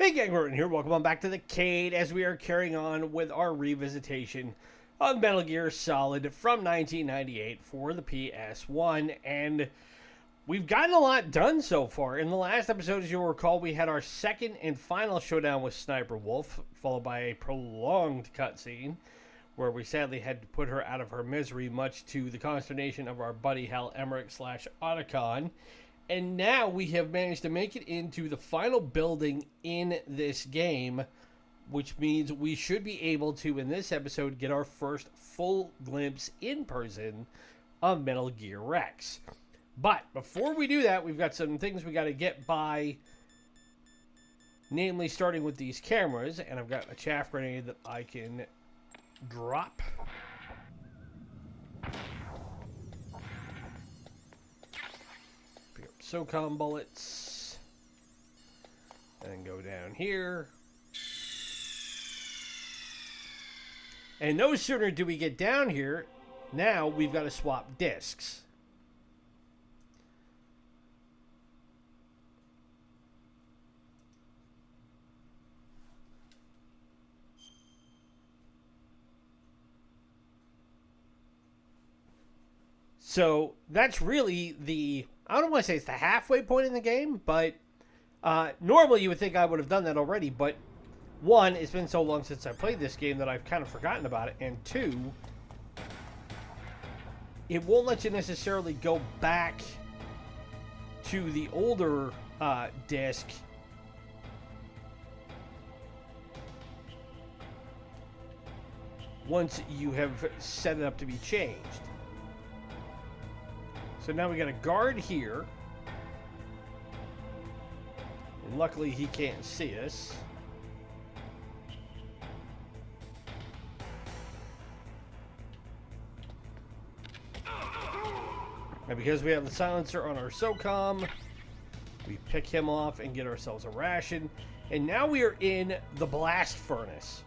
Hey gang, Roten here. Welcome on back to the Cade as we are carrying on with our revisitation of Metal Gear Solid from 1998 for the PS1. And we've gotten a lot done so far. In the last episode, as you'll recall, we had our second and final showdown with Sniper Wolf, followed by a prolonged cutscene where we sadly had to put her out of her misery, much to the consternation of our buddy Hal Emmerich / Otacon. And now we have managed to make it into the final building in this game, which means we should be able to, in this episode, get our first full glimpse in person of Metal Gear Rex. But before we do that, we've got some things we got to get by, namely starting with these cameras. And I've got a chaff grenade that I can drop. SOCOM bullets, and go down here. And no sooner do we get down here, now we've got to swap discs. So that's really the, I don't want to say it's the halfway point in the game, but normally you would think I would have done that already, but one, it's been so long since I played this game that I've kind of forgotten about it, and two, it won't let you necessarily go back to the older disc once you have set it up to be changed. So now we got a guard here. And luckily he can't see us. And because we have the silencer on our SOCOM, we pick him off and get ourselves a ration. And now we are in the blast furnace.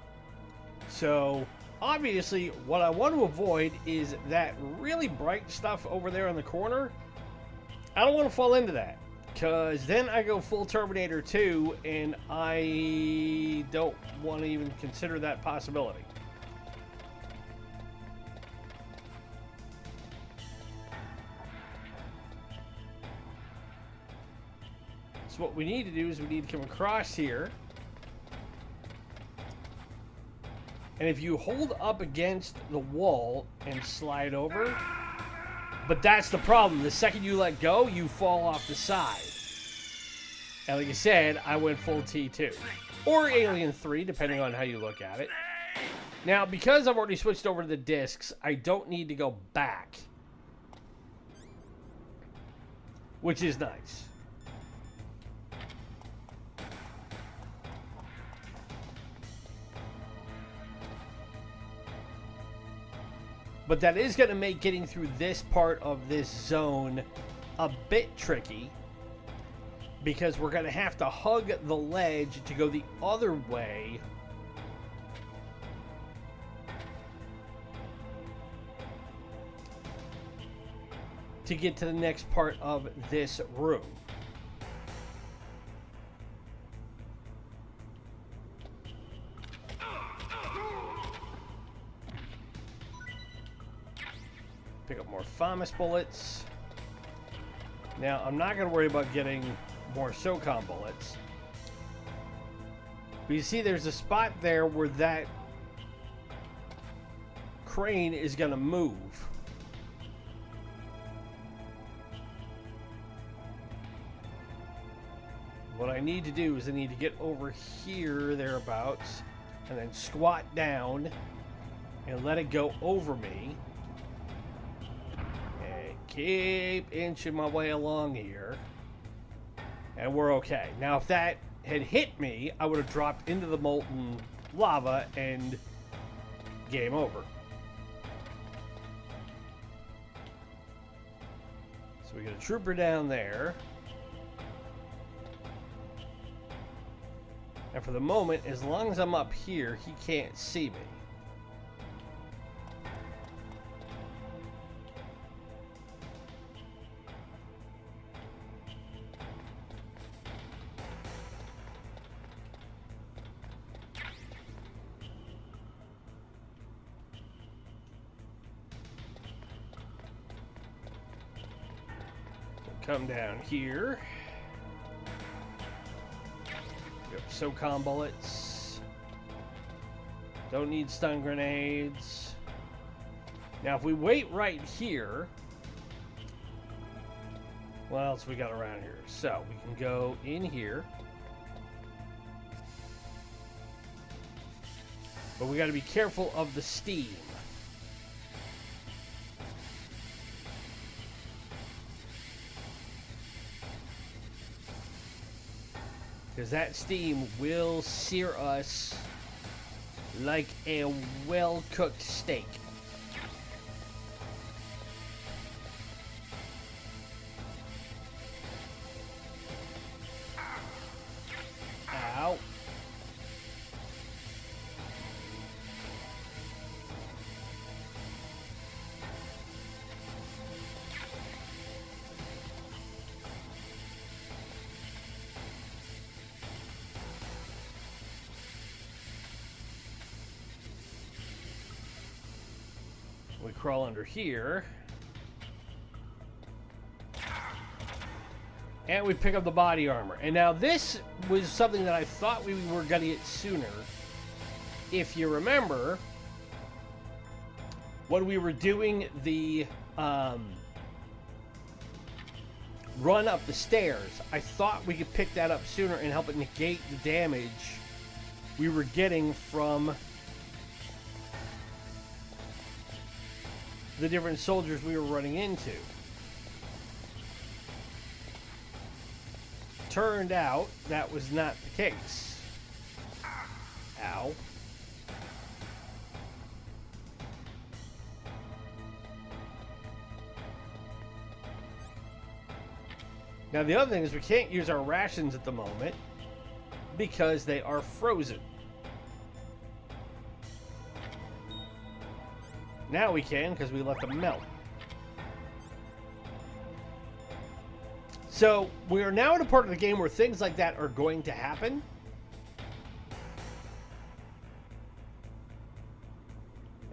So obviously, what I want to avoid is that really bright stuff over there in the corner. I don't want to fall into that, because then I go full Terminator 2, and I don't want to even consider that possibility. So what we need to do is we need to come across here. And if you hold up against the wall and slide over, but that's the problem. The second you let go, you fall off the side. And like I said, I went full T2. Or Alien 3, depending on how you look at it. Now, because I've already switched over to the discs, I don't need to go back. Which is nice. But that is going to make getting through this part of this zone a bit tricky, because we're going to have to hug the ledge to go the other way to get to the next part of this room. Pick up more FAMAS bullets. Now, I'm not going to worry about getting more SOCOM bullets. But you see, there's a spot there where that crane is going to move. What I need to do is I need to get over here, thereabouts, and then squat down and let it go over me. Keep inching my way along here, and we're okay. Now, if that had hit me, I would have dropped into the molten lava and game over. So we got a trooper down there. And for the moment, as long as I'm up here, he can't see me. come down here. Yep, SOCOM bullets. Don't need stun grenades. Now, if we wait right here, what else we got around here? So, we can go in here. But we got to be careful of the steam. Because that steam will sear us like a well-cooked steak. Ow. We crawl under here. And we pick up the body armor. And now this was something that I thought we were going to get sooner. If you remember, when we were doing the run up the stairs, I thought we could pick that up sooner and help it negate the damage we were getting from the different soldiers we were running into. Turned out that was not the case. Ow. Now the other thing is we can't use our rations at the moment because they are frozen. Now we can because we let them melt. So we are now at a part of the game where things like that are going to happen.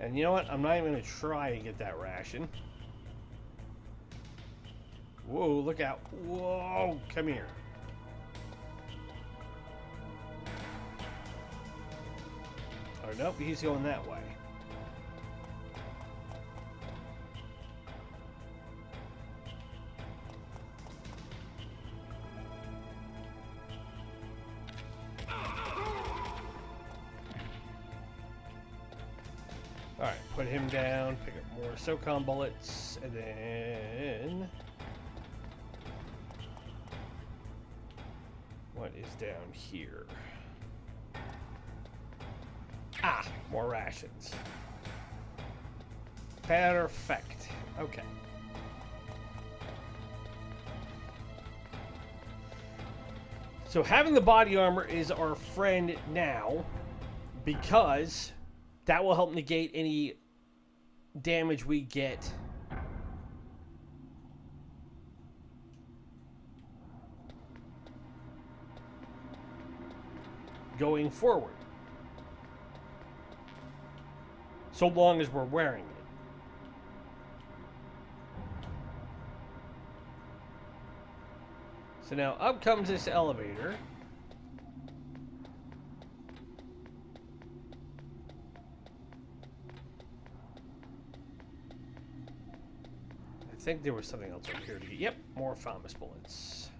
And you know what? I'm not even going to try and get that ration. Whoa, look out. Whoa, come here. Oh, nope, he's going that way. Alright, put him down, pick up more SOCOM bullets, and then... what is down here? Ah, more rations. Perfect. Okay. So having the body armor is our friend now, because that will help negate any damage we get going forward, so long as we're wearing it. So now up comes this elevator. I think there was something else over here to get. Yep, more FAMAS bullets.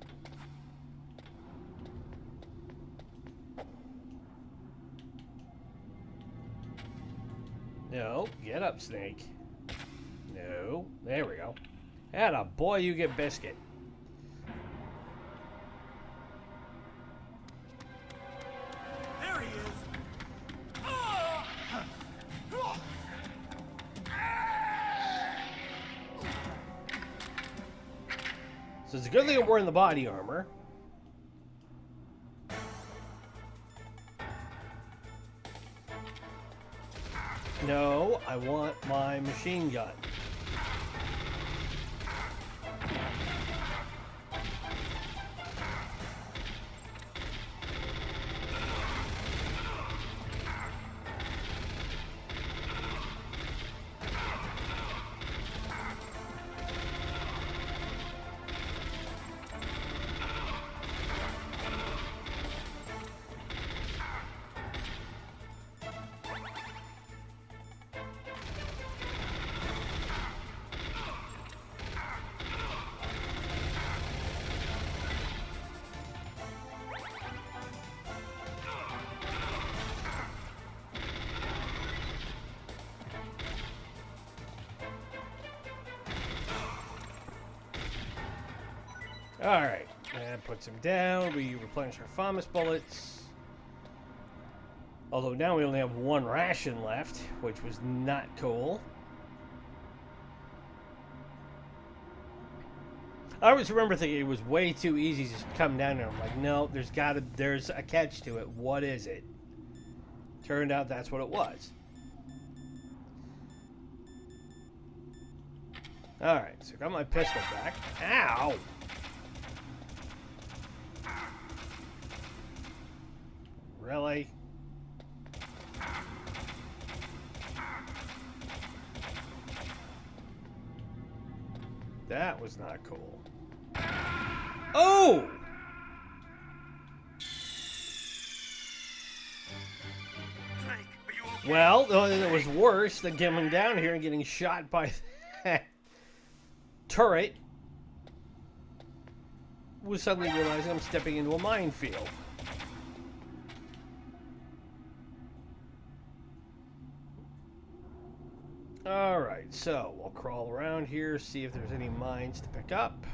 No, get up, Snake. No, there we go. Atta boy, you get biscuit. There he is. So it's a good thing I'm wearing the body armor. No, I want my machine gun. Alright, that puts him down. We replenish our FAMAS bullets. Although now we only have one ration left, which was not cool. I always remember thinking it was way too easy to just come down there. I'm like, no, there's a catch to it. What is it? Turned out that's what it was. Alright, so I got my pistol back. Ow! Really? That was not cool. Oh! Well, it was worse than coming down here and getting shot by that turret. Was suddenly realizing I'm stepping into a minefield. Alright, so we'll crawl around here, see if there's any mines to pick up.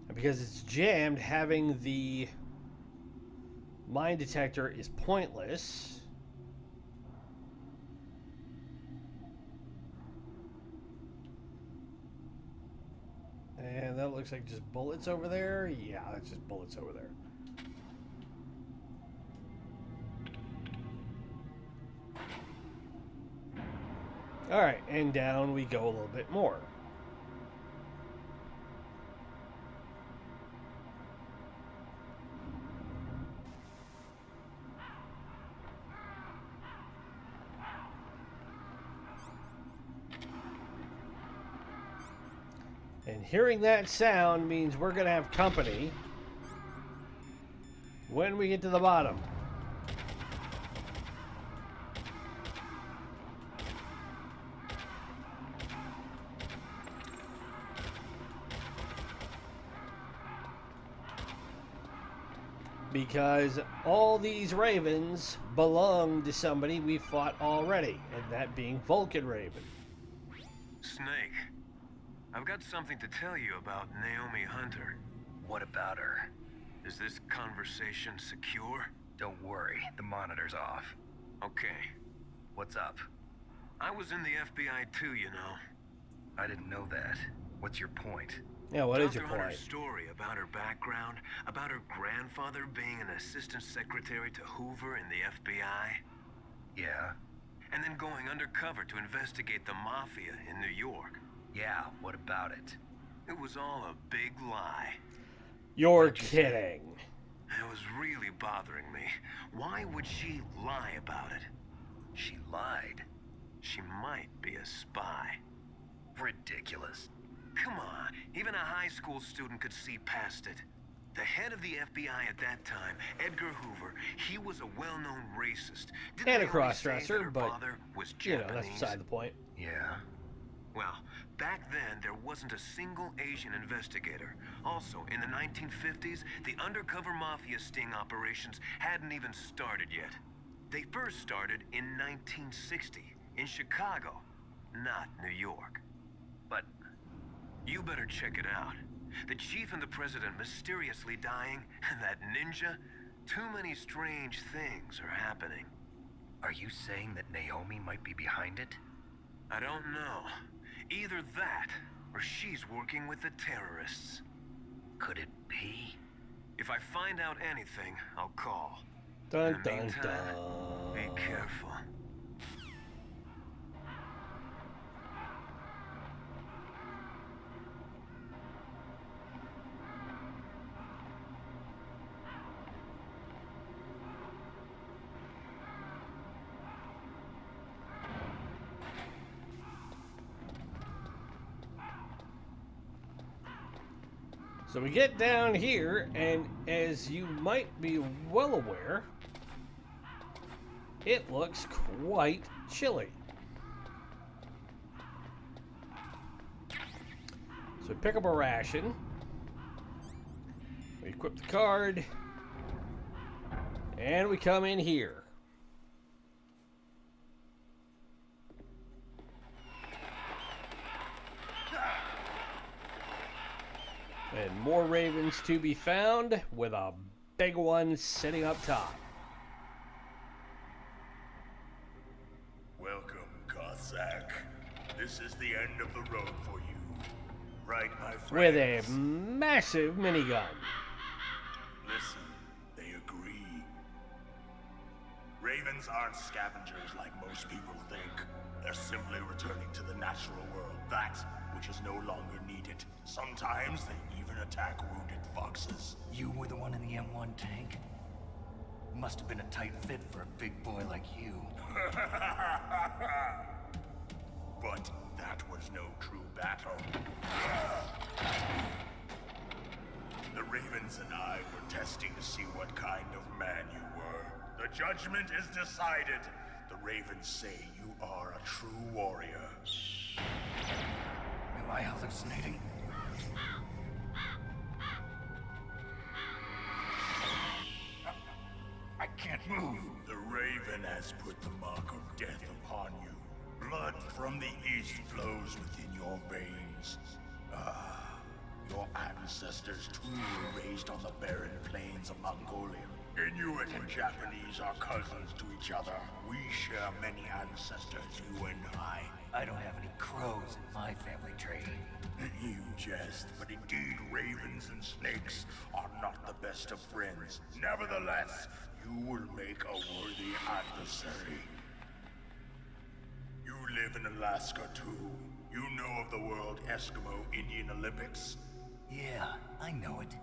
And because it's jammed, having the mine detector is pointless. And that looks like just bullets over there. Yeah, that's just bullets over there. Alright, and down we go a little bit more. And hearing that sound means we're going to have company when we get to the bottom. Because all these ravens belong to somebody we fought already, and that being Vulcan Raven. Snake, I've got something to tell you about Naomi Hunter. What about her? Is this conversation secure? Don't worry, the monitor's off. Okay. What's up? I was in the FBI too, you know. I didn't know that. What's your point? Yeah, what is Dr. your Hunter's point? story about her background, about her grandfather being an assistant secretary to Hoover in the FBI, Yeah? and then going undercover to investigate the mafia in New York. Yeah, what about it? It was all a big lie. You're kidding. It was really bothering me. Why would she lie about it? She lied. She might be a spy. Ridiculous. Come on, even a high school student could see past it. The head of the FBI at that time, Edgar Hoover, he was a well-known racist. Didn't And a they already say cross-dresser, that her but, father was you know, Japanese? that's beside the point. Yeah? Well, back then, there wasn't a single Asian investigator. Also, in the 1950s, the undercover mafia sting operations hadn't even started yet. They first started in 1960, in Chicago, not New York. But You better check it out. The chief and the president mysteriously dying, and that ninja, too many strange things are happening. are you saying that Naomi might be behind it? I don't know. Either that, or she's working with the terrorists. Could it be? If I find out anything, I'll call. Dun In the dun meantime, dun. be careful. So we get down here, and as you might be well aware, it looks quite chilly. So we pick up a ration, we equip the card, and we come in here. And more ravens to be found, with a big one sitting up top. Welcome, Cossack. This is the end of the road for you. Right, my With friends? a massive minigun. Listen, they agree. Ravens aren't scavengers like most people think. They're simply returning to the natural world, that which is no longer needed. Sometimes they even attack wounded foxes. You were the one in the M1 tank? Must have been a tight fit for a big boy like you. But that was no true battle. The Ravens and I were testing to see what kind of man you were. The judgment is decided. The Ravens say you are a true warrior. Am I hallucinating? I can't move. The Raven has put the mark of death upon you. Blood from the east flows within your veins. Your ancestors too were raised on the barren plains of Mongolia. Inuit and Japanese are cousins to each other. We share many ancestors, you and I. I don't have any crows in my family tree. You jest, but indeed ravens and snakes are not the best of friends. Nevertheless, you will make a worthy adversary. You live in Alaska too. You know of the World Eskimo Indian Olympics? Yeah, I know it.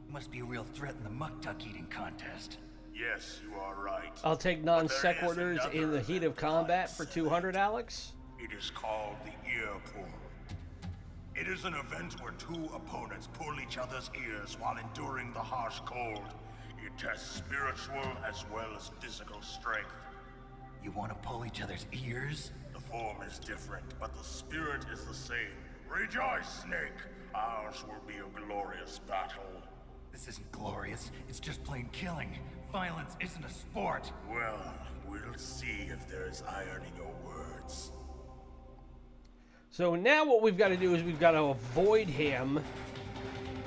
Must be a real threat in the muck-duck eating contest. Yes, you are right. I'll take non sequiturs in the heat of combat for 200, Alex. It is called the ear pull. It is an event where two opponents pull each other's ears while enduring the harsh cold. It tests spiritual as well as physical strength. You want to pull each other's ears? The form is different, but the spirit is the same. Rejoice, Snake! Ours will be a glorious battle. This isn't glorious. It's just plain killing. Violence isn't a sport. Well, we'll see if there's iron in your words. So now what we've got to do is we've got to avoid him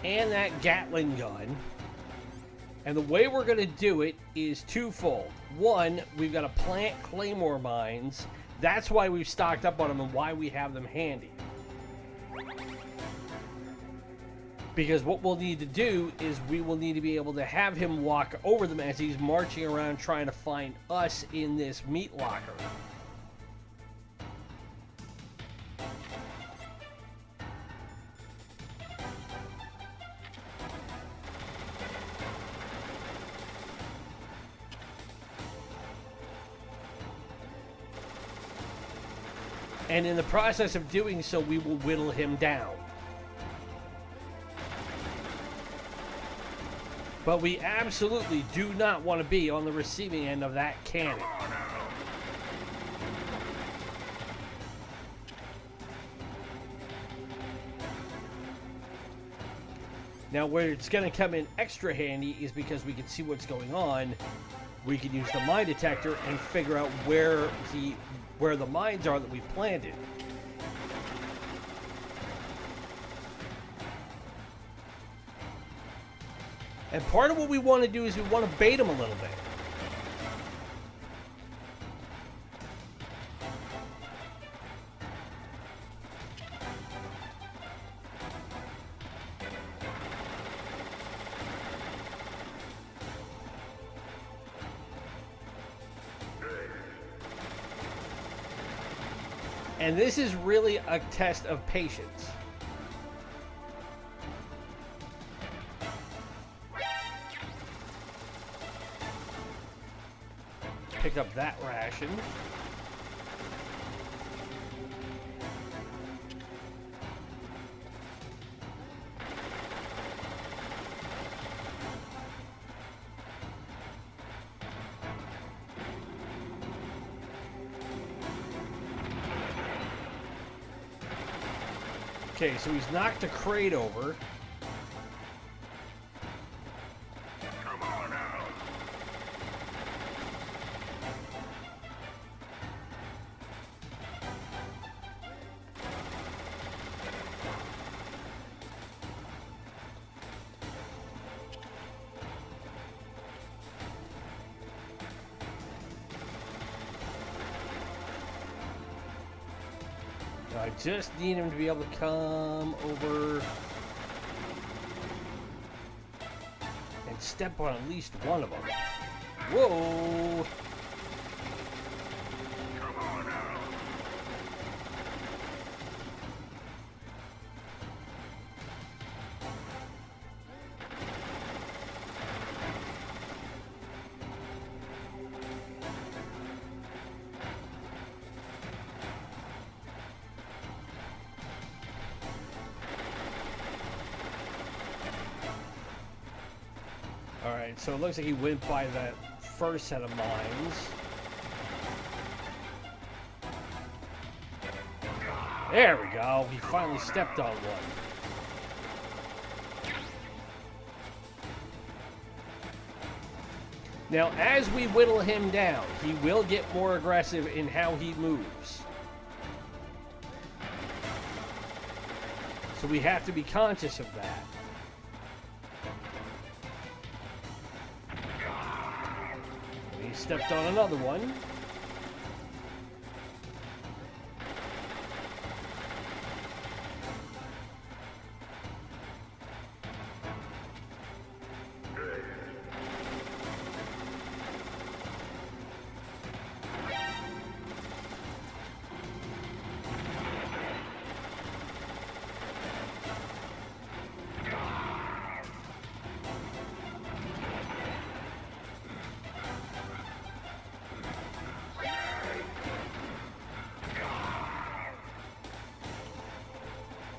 and that Gatling gun. And the way we're going to do it is twofold. One, we've got to plant claymore mines. That's why we've stocked up on them and why we have them handy. Because what we'll need to do is we will need to be able to have him walk over them as he's marching around trying to find us in this meat locker. And in the process of doing so, we will whittle him down. But we absolutely do not want to be on the receiving end of that cannon. Now, where it's going to come in extra handy is because we can see what's going on. We can use the mine detector and figure out where the mines are that we've planted. And part of what we want to do is we want to bait them a little bit. And this is really a test of patience. Pick up that ration. Okay, so he's knocked a crate over. Come on out. So I just need him to be able to come over and step on at least one of them. Whoa! Alright, so it looks like he went by that first set of mines. There we go. He finally stepped on one. Now, as we whittle him down, he will get more aggressive in how he moves. So we have to be conscious of that. He stepped on another one.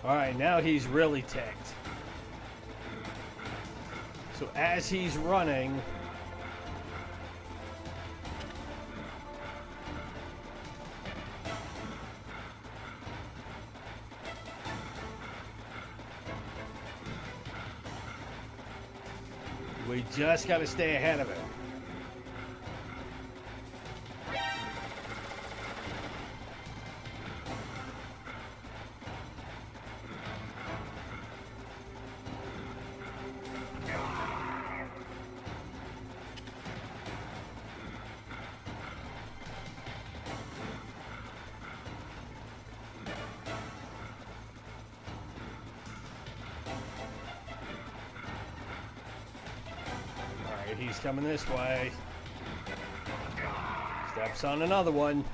Alright, now he's really ticked. So as he's running, we just got to stay ahead of him. He's coming this way. Steps on another one.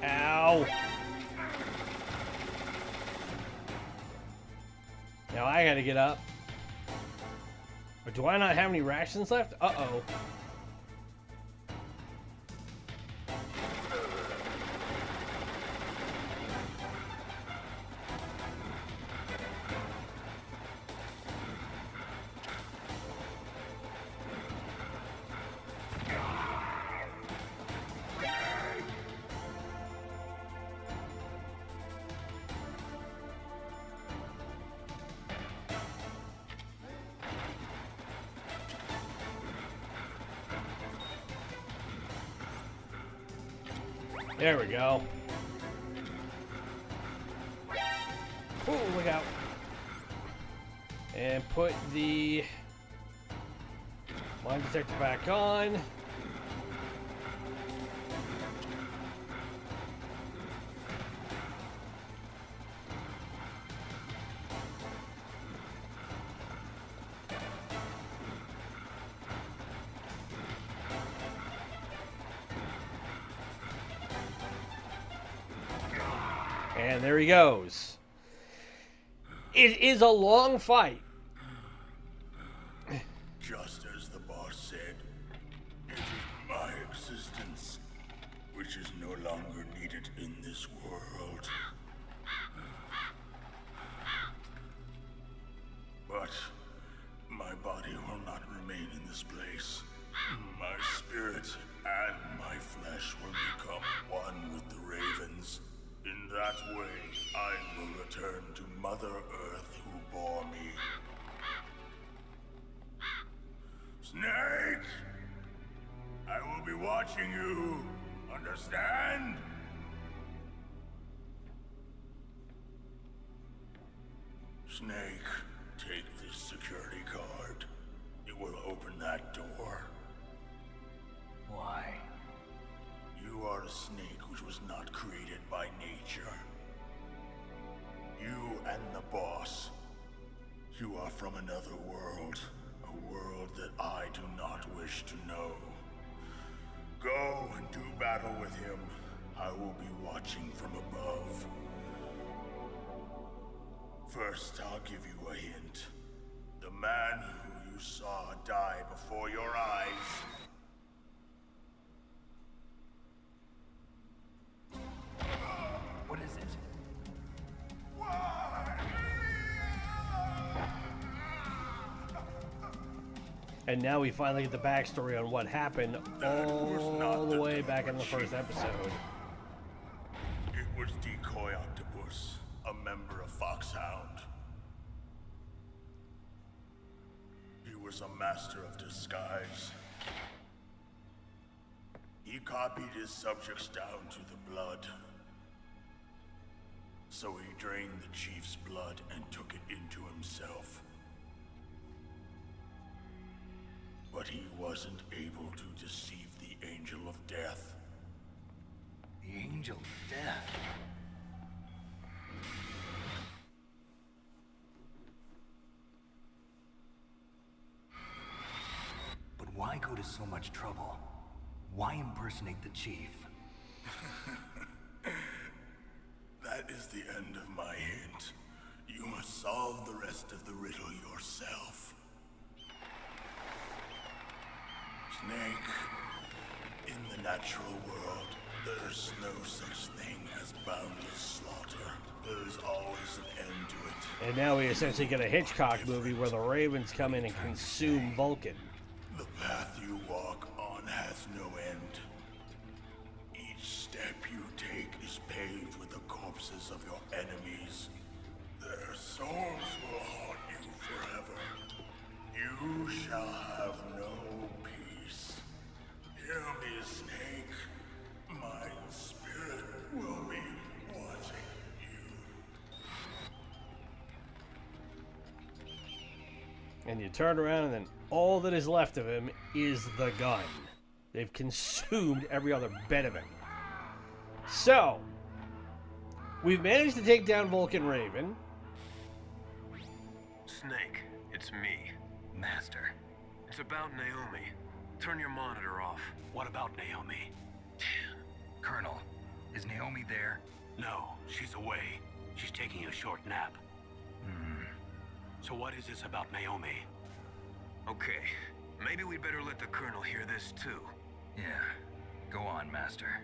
Ow. Now I gotta get up. Or do I not have any rations left? Uh-oh. There we go. Oh, look out. And put the mine detector back on. And there he goes. It is a long fight. Just as the boss said, it is my existence which is no longer needed in this world. But my body will not remain in this place. My spirit and flesh will become one with the ravens. In that way, I will return to Mother Earth who bore me. Snake! I will be watching you. Understand? Snake, take this security card. It will open that door. Why? You are a snake which was not created by nature. You and the boss. You are from another world. A world that I do not wish to know. Go and do battle with him. I will be watching from above. First, I'll give you a hint. The man who you saw die before your eyes. What is it? And now we finally get the backstory on what happened all the way back in the first episode. It was Decoy Octopus, a member of Foxhound. He was a master of disguise. He copied his subjects down to the blood. So he drained the chief's blood and took it into himself. But he wasn't able to deceive the Angel of Death. The Angel of Death? But why go to so much trouble? Why impersonate the chief? That is the end of my hint. You must solve the rest of the riddle yourself. Snake, in the natural world, there's no such thing as boundless slaughter. There is always an end to it. And now we essentially get a Hitchcock movie where the ravens come in and consume Vulcan. The path you walk on has no end. Each step you take is paved with the corpses of your enemies. Their souls will haunt you forever. You shall have no peace. Hear me, Snake. My spirit will be watching you. And you turn around and then all that is left of him is the gun. They've consumed every other bit of it. So, we've managed to take down Vulcan Raven. Snake, it's me, Master. It's about Naomi. Turn your monitor off. What about Naomi? Colonel, is Naomi there? No, she's away. She's taking a short nap. So what is this about Naomi? Okay, maybe we'd better let the Colonel hear this too. Yeah. Go on, Master.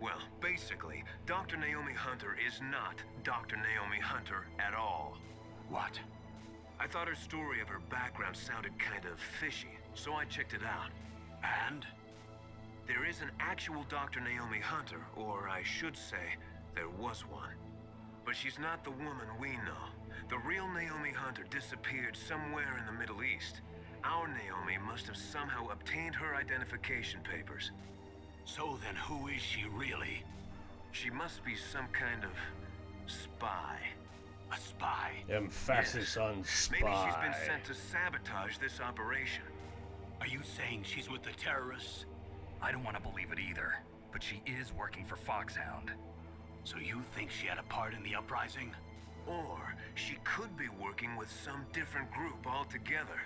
Well, basically, Dr. Naomi Hunter is not Dr. Naomi Hunter at all. What? I thought her story of her background sounded kind of fishy, so I checked it out. And? There is an actual Dr. Naomi Hunter, or I should say, there was one. But she's not the woman we know. The real Naomi Hunter disappeared somewhere in the Middle East. Our Naomi must have somehow obtained her identification papers. So then who is she really? She must be some kind of spy. A spy? Emphasis on spy. Maybe she's been sent to sabotage this operation. Are you saying she's with the terrorists? I don't want to believe it either, but she is working for Foxhound. So you think she had a part in the uprising? Or she could be working with some different group altogether.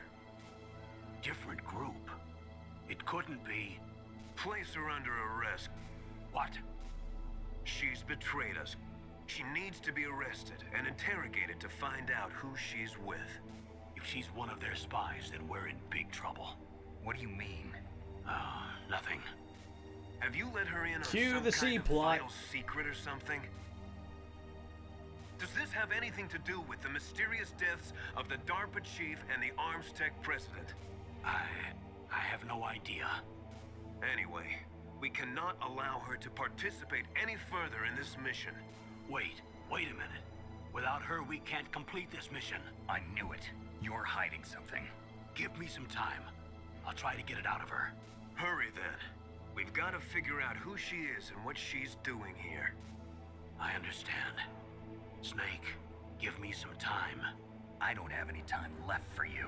Different group? It couldn't be. Place her under arrest. What? She's betrayed us. She needs to be arrested and interrogated to find out who she's with. If she's one of their spies, then we're in big trouble. What do you mean? Nothing. Have you let her in on Cue some the kind of C-plot. vital secret or something? Does this have anything to do with the mysterious deaths of the DARPA chief and the Arms Tech president? I have no idea. Anyway, We cannot allow her to participate any further in this mission. Wait a minute. Without her, we can't complete this mission. I knew it. You're hiding something. Give me some time. I'll try to get it out of her. Hurry then. We've got to figure out who she is and what she's doing here. I understand. Snake, give me some time. I don't have any time left for you.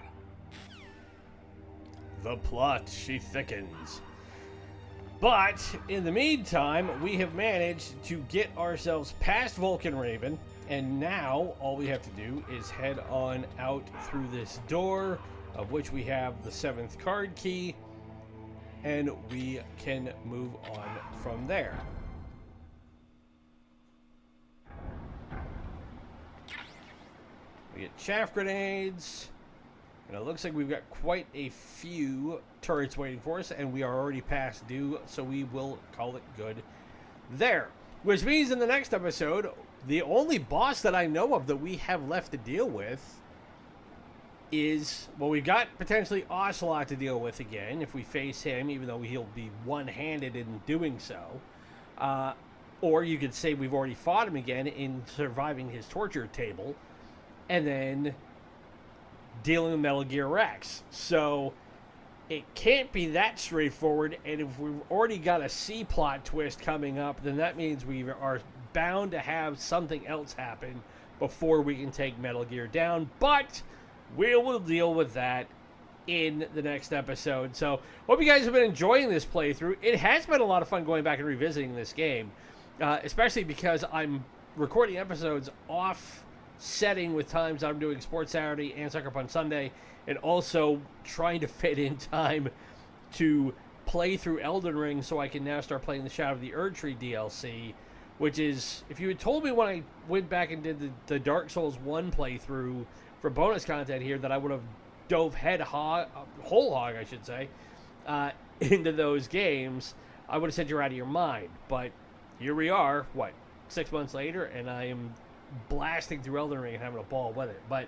The plot, she thickens. But, in the meantime, we have managed to get ourselves past Vulcan Raven, and now all we have to do is head on out through this door, of which we have the 7th card key, and we can move on from there. We get chaff grenades, and it looks like we've got quite a few turrets waiting for us, and we are already past due, so we will call it good there. Which means in the next episode, the only boss that I know of that we have left to deal with is, well, we've got potentially Ocelot to deal with again if we face him, even though he'll be one-handed in doing so. Or you could say we've already fought him again in surviving his torture table, and then dealing with Metal Gear Rex. So it can't be that straightforward, and if we've already got a C plot twist coming up, then that means we are bound to have something else happen before we can take Metal Gear down. But we will deal with that in the next episode. So, hope you guys have been enjoying this playthrough. It has been a lot of fun going back and revisiting this game, especially because I'm recording episodes offsetting with times I'm doing Sports Saturday and Suckerpunch Sunday, and also trying to fit in time to play through Elden Ring so I can now start playing the Shadow of the Erdtree DLC, which is, if you had told me when I went back and did the Dark Souls 1 playthrough for bonus content here that I would have dove whole hog, I should say, into those games, I would have said you're out of your mind. But here we are, 6 months later, and I am blasting through Elden Ring and having a ball with it. But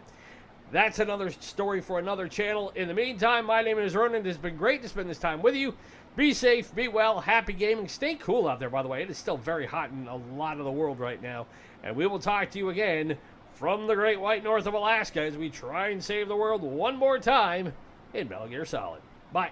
that's another story for another channel. In the meantime, my name is Ronan. It has been great to spend this time with you. Be safe, be well, happy gaming. Stay cool out there, by the way. It is still very hot in a lot of the world right now. And we will talk to you again from the Great White North of Alaska as we try and save the world one more time in Metal Gear Solid. Bye.